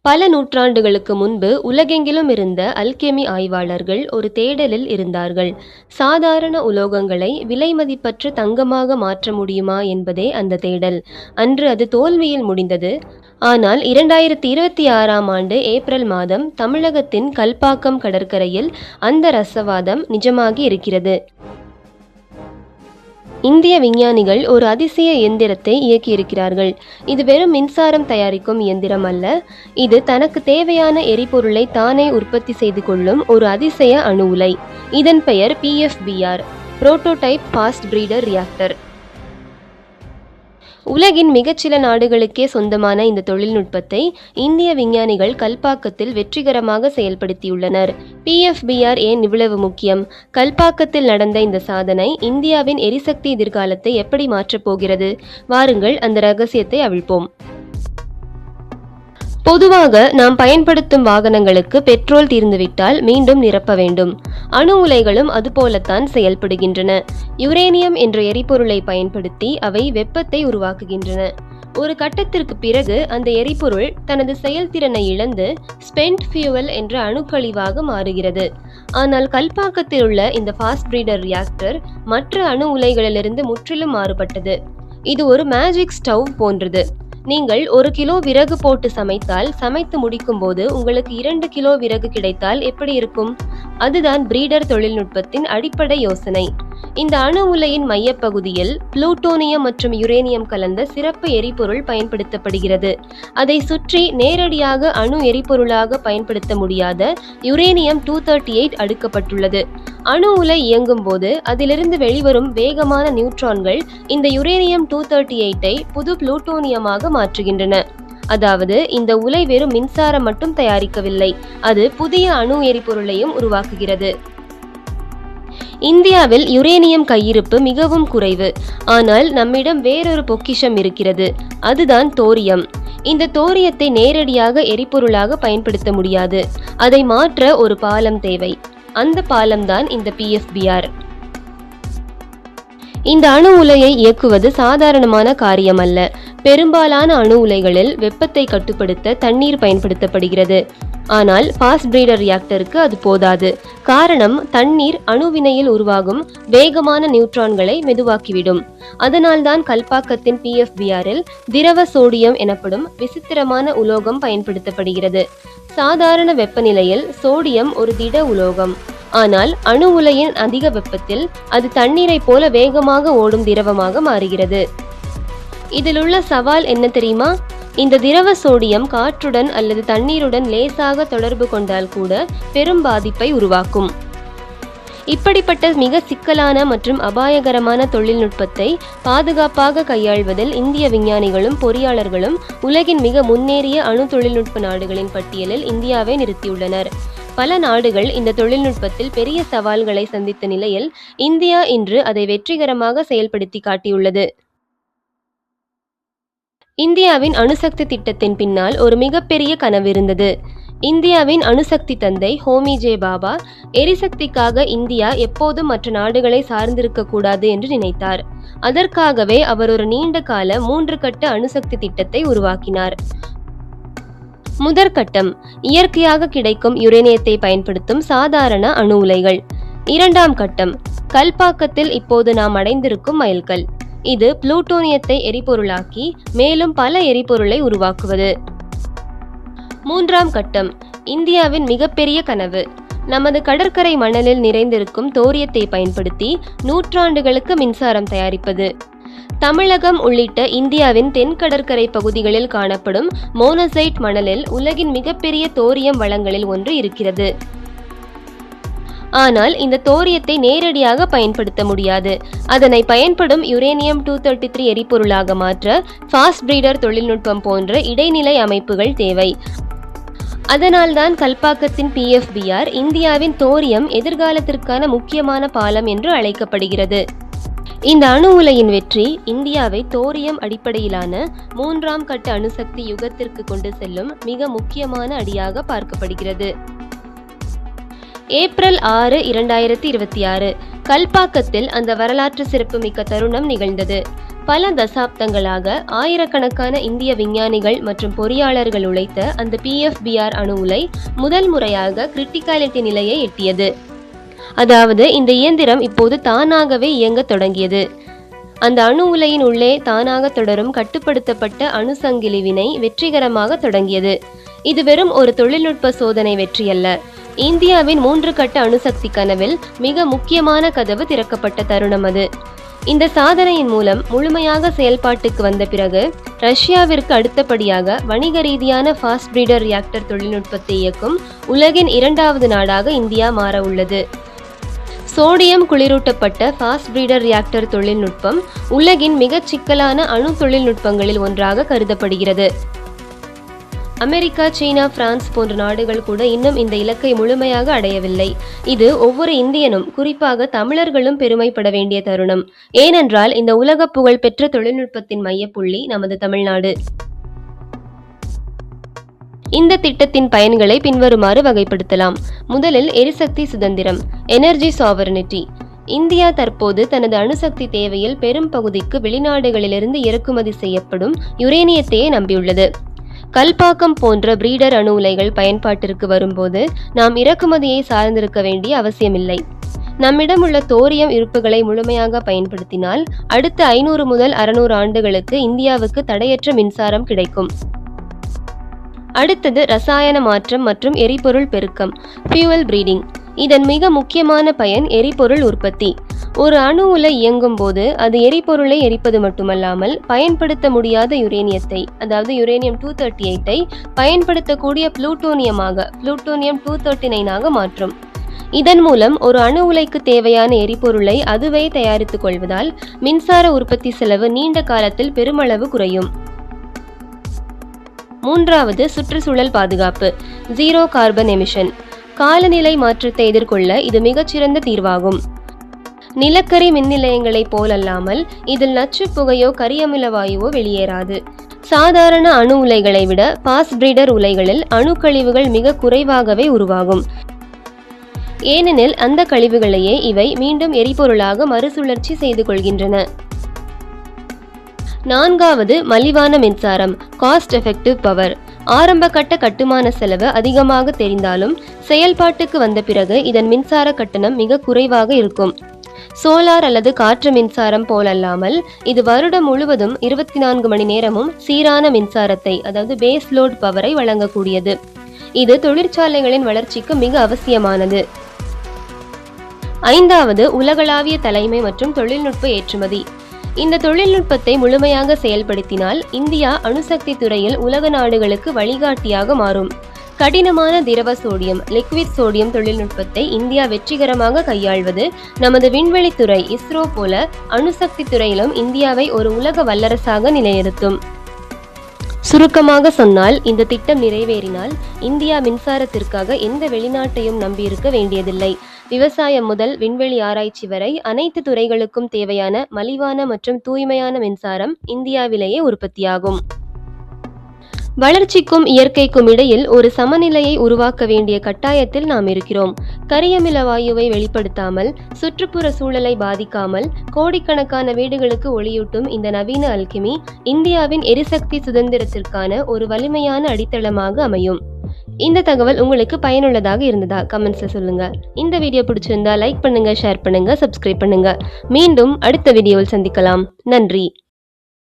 பல நூற்றாண்டுகளுக்கு முன்பு உலகெங்கிலும் இருந்த அல்கெமி ஆய்வாளர்கள் ஒரு தேடலில் இருந்தார்கள். சாதாரண உலோகங்களை விலைமதிப்பற்ற தங்கமாக மாற்ற முடியுமா என்பதே அந்த தேடல். அன்று அது தோல்வியில் முடிந்தது. ஆனால் 2026ஆம் ஆண்டு ஏப்ரல் மாதம் தமிழகத்தின் கல்பாக்கம் கடற்கரையில் அந்த ரசவாதம் நிஜமாகி இருக்கிறது. இந்திய விஞ்ஞானிகள் ஒரு அதிசய இயந்திரத்தை இயக்கியிருக்கிறார்கள். இது வெறும் மின்சாரம் தயாரிக்கும் இயந்திரம் அல்ல. இது தனக்கு தேவையான எரிபொருளை தானே உற்பத்தி செய்து கொள்ளும் ஒரு அதிசய அணு உலை. இதன் பெயர் PFBR, prototype fast breeder reactor. உலகின் மிகச்சில நாடுகளுக்கே சொந்தமான இந்த தொழில்நுட்பத்தை இந்திய விஞ்ஞானிகள் கல்பாக்கத்தில் வெற்றிகரமாக செயல்படுத்தியுள்ளனர். PFBR ஏன் இவ்வளவு முக்கியம்? கல்பாக்கத்தில் நடந்த இந்த சாதனை இந்தியாவின் எரிசக்தி எதிர்காலத்தை எப்படி மாற்றப் போகிறது? வாருங்கள் அந்த ரகசியத்தை அவிழ்ப்போம். பொதுவாக நாம் பயன்படுத்தும் வாகனங்களுக்கு பெட்ரோல் தீர்ந்துவிட்டால் மீண்டும் நிரப்ப வேண்டும். அணு உலைகளும் அதுபோலத்தான் செயல்படுகின்றன. யுரேனியம் என்ற எரிபொருளை பயன்படுத்தி அவை வெப்பத்தை உருவாக்குகின்றன. ஒரு கட்டத்திற்கு பிறகு அந்த எரிபொருள் தனது செயல்திறனை இழந்து ஸ்பென்ட் ஃபியூவல் என்ற அணுக்கழிவாக மாறுகிறது. ஆனால் கல்பாக்கத்தில் உள்ள இந்த ஃபாஸ்ட் பிரீடர் ரியாக்டர் மற்ற அணு உலைகளிலிருந்து முற்றிலும் மாறுபட்டது. இது ஒரு மேஜிக் ஸ்டவ் போன்றது. நீங்கள் 1 கிலோ விறகு போட்டு சமைத்தால் சமைத்து முடிக்கும் போது உங்களுக்கு 2 கிலோ விறகு கிடைத்தால் எப்படி இருக்கும்? அதுதான் பிரீடர் தொழில்நுட்பத்தின் அடிப்படை யோசனை. இந்த அணு உலையின் மையப்பகுதியில் புளூட்டோனியம் மற்றும் யுரேனியம் கலந்த சிறப்பு எரிபொருள் பயன்படுத்தப்படுகிறது. அதை சுற்றி நேரடியாக அணு எரிபொருளாக பயன்படுத்த முடியாத யுரேனியம் 238 அடுக்கப்பட்டுள்ளது. அணு உலை இயங்கும் போது அதிலிருந்து வெளிவரும் வேகமான நியூட்ரான்கள் இந்த யுரேனியம் 238ஐ புது புளூட்டோனியமாக மாற்றுகின்றன. அதாவது இந்த உலை வெறும் மின்சாரம் மட்டும் தயாரிக்கவில்லை, அது புதிய அணு எரிபொருளையும் உருவாக்குகிறது. இந்தியாவில் யுரேனியம் கையிருப்பு மிகவும் குறைவு. ஆனால் நம்மிடம் வேறொரு பொக்கிஷம் இருக்கிறது. அதுதான் தோரியம். இந்த தோரியத்தை நேரடியாக எரிபொருளாக பயன்படுத்த முடியாது. அதை மாற்ற ஒரு பாலம் தேவை. அந்த பாலம்தான் இந்த PFBR. இந்த அணு உலையை இயக்குவது சாதாரணமான காரியமல்ல. பெரும்பாலான அணு உலைகளில் வெப்பத்தை கட்டுப்படுத்த தண்ணீர் பயன்படுத்தப்படுகிறது. ஆனால் ஃபாஸ்ட் பிரீடர் ரியாக்டருக்கு அது போதாது. காரணம், தண்ணீர் அணுவினையில் உருவாகும் வேகமான நியூட்ரான்களை மெதுவாக்கிவிடும். அதனால்தான் கல்பாக்கத்தின் PFBRல் திரவ சோடியம் எனப்படும் விசித்திரமான உலோகம் பயன்படுத்தப்படுகிறது. சாதாரண வெப்பநிலையில் சோடியம் ஒரு திட உலோகம். ஆனால் அணு உலையின் அதிக வெப்பத்தில் அது தண்ணீரை போல வேகமாக ஓடும் திரவமாக மாறுகிறது. இதிலுள்ள சவால் என்ன தெரியுமா? இந்த திரவ சோடியம் காற்றுடன் அல்லது தண்ணீருடன் லேசாக தொடர்பு கொண்டால் கூட பெரும் பாதிப்பை உருவாக்கும். இப்படிப்பட்ட மிக சிக்கலான மற்றும் அபாயகரமான தொழில்நுட்பத்தை பாதுகாப்பாக கையாள்வதில் இந்திய விஞ்ஞானிகளும் பொறியாளர்களும் உலகின் மிக முன்னேறிய அணு தொழில்நுட்ப நாடுகளின் பட்டியலில் இந்தியாவை நிறுத்தியுள்ளனர். பல நாடுகள் இந்த தொழில்நுட்பத்தில் பெரிய சவால்களை சந்தித்த நிலையில் இந்தியா இன்று அதை வெற்றிகரமாக செயல்படுத்தி காட்டியுள்ளது. இந்தியாவின் அணுசக்தி திட்டத்தின் பின்னால் ஒரு மிகப்பெரிய கனவு இருந்தது. இந்தியாவின் அணுசக்தி தந்தை ஹோமி ஜே பாபா எரிசக்திக்காக இந்தியா எப்போதும் மற்ற நாடுகளை சார்ந்திருக்க கூடாது என்று நினைத்தார். அதற்காகவே அவர் ஒரு நீண்ட கால 3 கட்ட அணுசக்தி திட்டத்தை உருவாக்கினார். முதற்கட்டம், இயற்கையாக கிடைக்கும் யுரேனியத்தை பயன்படுத்தும் சாதாரண அணு உலைகள். 2ஆம் கட்டம், கல்பாக்கத்தில் இப்போது நாம் அடைந்திருக்கும் மைல்கல். இது புளூட்டோனியத்தை எரிபொருளாக்கி மேலும் பல எரிபொருளை உருவாக்குவது. 3ஆம் கட்டம், இந்தியாவின் மிகப்பெரிய கனவு. நமது கடற்கரை மணலில் நிறைந்திருக்கும் தோரியத்தை பயன்படுத்தி நூற்றாண்டுகளுக்கு மின்சாரம் தயாரிப்பது. தமிழகம் உள்ளிட்ட இந்தியாவின் தென் கடற்கரை பகுதிகளில் காணப்படும் மோனசைட் மணலில் உலகின் மிகப்பெரிய தோரியம் வளங்களில் ஒன்று இருக்கிறது. ஆனால் இந்த தோரியத்தை நேரடியாக பயன்படுத்த முடியாது. அதனை பயன்படும் யுரேனியம் 233 எரிபொருளாக மாற்ற ஃபாஸ்ட் பிரீடர் தொழில்நுட்பம் போன்ற இடைநிலை அமைப்புகள் தேவை. அதனால்தான் கல்பாக்கத்தின் PFBR இந்தியாவின் தோரியம் எதிர்காலத்திற்கான முக்கியமான பாலம் என்று அழைக்கப்படுகிறது. இந்த அணு உலையின் வெற்றி இந்தியாவை தோரியம் அடிப்படையிலான 3ஆம் கட்ட அணுசக்தி யுகத்திற்கு கொண்டு செல்லும் மிக முக்கியமான அடியாக பார்க்கப்படுகிறது. ஏப்ரல் 6, 2026 கல்பாக்கத்தில் அந்த வரலாற்று சிறப்புமிக்க தருணம் நிகழ்ந்தது. பல தசாப்தங்களாக ஆயிரக்கணக்கான இந்திய விஞ்ஞானிகள் மற்றும் பொறியாளர்கள் உழைத்த அந்த PFBR அணு உலை முதல் முறையாக கிரிட்டிகாலிட்டி நிலையை எட்டியது. அதாவது இந்த இயந்திரம் இப்போது தானாகவே இயங்க தொடங்கியது. அந்த அணு உலையின் உள்ளே தானாக தொடரும் கட்டுப்படுத்தப்பட்ட அணுசங்கிலி வினை வெற்றிகரமாக தொடங்கியது. இது வெறும் ஒரு தொழில்நுட்ப சோதனை வெற்றியல்ல, இந்தியாவின் 3 கட்ட அணுசக்தி கனவில் மிக முக்கியமான கதவு திறக்கப்பட்ட தருணம் அது. இந்த சாதனையின் மூலம் முழுமையாக செயல்பாட்டுக்கு வந்த பிறகு ரஷ்யாவிற்கு அடுத்தபடியாக வணிக ரீதியான ஃபாஸ்ட் பிரீடர் ரியாக்டர் தொழில்நுட்பத்தை இயக்கும் உலகின் 2வது நாடாக இந்தியா மாற உள்ளது. சோடியம் குளிரூட்டப்பட்ட ஃபாஸ்ட் பிரீடர் ரியாக்டர் தொழில்நுட்பம் உலகின் மிகச் சிக்கலான அணு தொழில்நுட்பங்களில் ஒன்றாக கருதப்படுகிறது. அமெரிக்கா, சீனா, பிரான்ஸ் போன்ற நாடுகள் கூட இன்னும் இந்த இலக்கை முழுமையாக அடையவில்லை. இது ஒவ்வொரு இந்தியனும், குறிப்பாக தமிழர்களும் பெருமைப்பட வேண்டிய தருணம். ஏனென்றால் இந்த உலக புகழ் பெற்ற தொழில்நுட்பத்தின் மையப்புள்ளி நமது தமிழ்நாடு. இந்த திட்டத்தின் பயன்களை பின்வருமாறு வகைப்படுத்தலாம். முதலில் எரிசக்தி சுதந்திரம், எனர்ஜி சாவர்னிட்டி. இந்தியா தற்போது தனது அணுசக்தி தேவையில் பெரும் பகுதிக்கு வெளிநாடுகளிலிருந்து இறக்குமதி செய்யப்படும் யுரேனியத்தையே நம்பியுள்ளது. கல்பாக்கம் போன்ற பிரீடர் அணு உலைகள் பயன்பாட்டிற்கு வரும்போது நாம் இறக்குமதியை சார்ந்திருக்க வேண்டிய அவசியமில்லை. நம்மிடம் உள்ள தோரியம் இருப்புகளை முழுமையாக பயன்படுத்தினால் அடுத்த 500 முதல் 600 ஆண்டுகளுக்கு இந்தியாவுக்கு தடையற்ற மின்சாரம் கிடைக்கும். அடுத்தது ரசாயன மாற்றம் மற்றும் எரிபொருள் பெருக்கம், ஃபியூவல் பிரீடிங். இதன் மிக முக்கியமான பயன் எரிபொருள் உற்பத்தி. ஒரு அணு உலை இயங்கும் போது அது எரிபொருளை எரிப்பது மட்டுமல்லாமல் பயன்படுத்த முடியாத யுரேனியத்தை, அதாவது யுரேனியம் 238ஐ பயன்படுத்தக்கூடிய புளூட்டோனியம் 239ஆக மாற்றும். இதன் மூலம் ஒரு அணு உலைக்கு தேவையான எரிபொருளை அதுவே தயாரித்துக் கொள்வதால் மின்சார உற்பத்தி செலவு நீண்ட காலத்தில் பெருமளவு குறையும். மூன்றாவது சுற்றுச்சூழல் பாதுகாப்பு, ஜீரோ கார்பன் எமிஷன். காலநிலை மாற்றத்தை எதிர்கொள்ள இது மிகச்சிறந்த தீர்வாகும். நிலக்கரி மின் நிலையங்களைப் போலல்லாமல் இதில் நச்சு புகையோ கரியமில வாயுவோ வெளியேறாது. சாதாரண அணு உலைகளை விட ஃபாஸ்ட் பிரீடர் உலைகளில் அணு கழிவுகள் மிக குறைவாகவே உருவாகும். ஏனெனில் அந்த கழிவுகளையே இவை மீண்டும் எரிபொருளாக மறுசுழற்சி செய்து கொள்கின்றன. நான்காவது மலிவான மின்சாரம், காஸ்ட் எஃபெக்டிவ் பவர். ஆரம்ப கட்ட கட்டுமான செலவு அதிகமாக தெரிந்தாலும் செயல்பாட்டுக்கு வந்த பிறகு இதன் மின்சார கட்டணம் மிக குறைவாக இருக்கும். சோலார் அல்லது காற்று மின்சாரம் போலல்லாமல் இது வருடம் முழுவதும் 24 மணி நேரமும் சீரான மின்சாரத்தை, அதாவது பேஸ் லோட் பவரை வழங்கக்கூடியது. இது தொழிற்சாலைகளின் வளர்ச்சிக்கு மிக அவசியமானது. ஐந்தாவது உலகளாவிய தலைமை மற்றும் தொழில்நுட்ப ஏற்றுமதி. இந்த தொழில்நுட்பத்தை முழுமையாக செயல்படுத்தினால் இந்தியா அணுசக்தி துறையில் உலக நாடுகளுக்கு வழிகாட்டியாக மாறும். கடினமான திரவ சோடியம், லிக்விட் சோடியம் தொழில்நுட்பத்தை இந்தியா வெற்றிகரமாக கையாள்வது நமது விண்வெளித்துறை இஸ்ரோ போல அணுசக்தி துறையிலும் இந்தியாவை ஒரு உலக வல்லரசாக நிலைநிறுத்தும். சுருக்கமாக சொன்னால், இந்த திட்டம் நிறைவேறினால் இந்தியா மின்சாரத்திற்காக எந்த வெளிநாட்டையும் நம்பியிருக்க வேண்டியதில்லை. விவசாயம் முதல் விண்வெளி ஆராய்ச்சி வரை அனைத்து துறைகளுக்கும் தேவையான மலிவான மற்றும் தூய்மையான மின்சாரம் இந்தியாவிலேயே உற்பத்தியாகும். வளர்ச்சிக்கும் இயற்கைக்கும் இடையில் ஒரு சமநிலையை உருவாக்க வேண்டிய கட்டாயத்தில் நாம் இருக்கிறோம். கரியமில வாயுவை வெளிப்படுத்தாமல், சுற்றுப்புற சூழலை பாதிக்காமல் கோடிக்கணக்கான வீடுகளுக்கு ஒளியூட்டும் இந்த நவீன அல்கெமி இந்தியாவின் எரிசக்தி சுதந்திரத்திற்கான ஒரு வலிமையான அடித்தளமாக அமையும். இந்த தகவல் உங்களுக்கு பயனுள்ளதாக இருந்ததா கமெண்ட்ஸ்ல சொல்லுங்க. இந்த வீடியோ பிடிச்சிருந்தா லைக் பண்ணுங்க, ஷேர் பண்ணுங்க, சப்ஸ்கிரைப் பண்ணுங்க. மீண்டும் அடுத்த வீடியோவில் சந்திக்கலாம். நன்றி.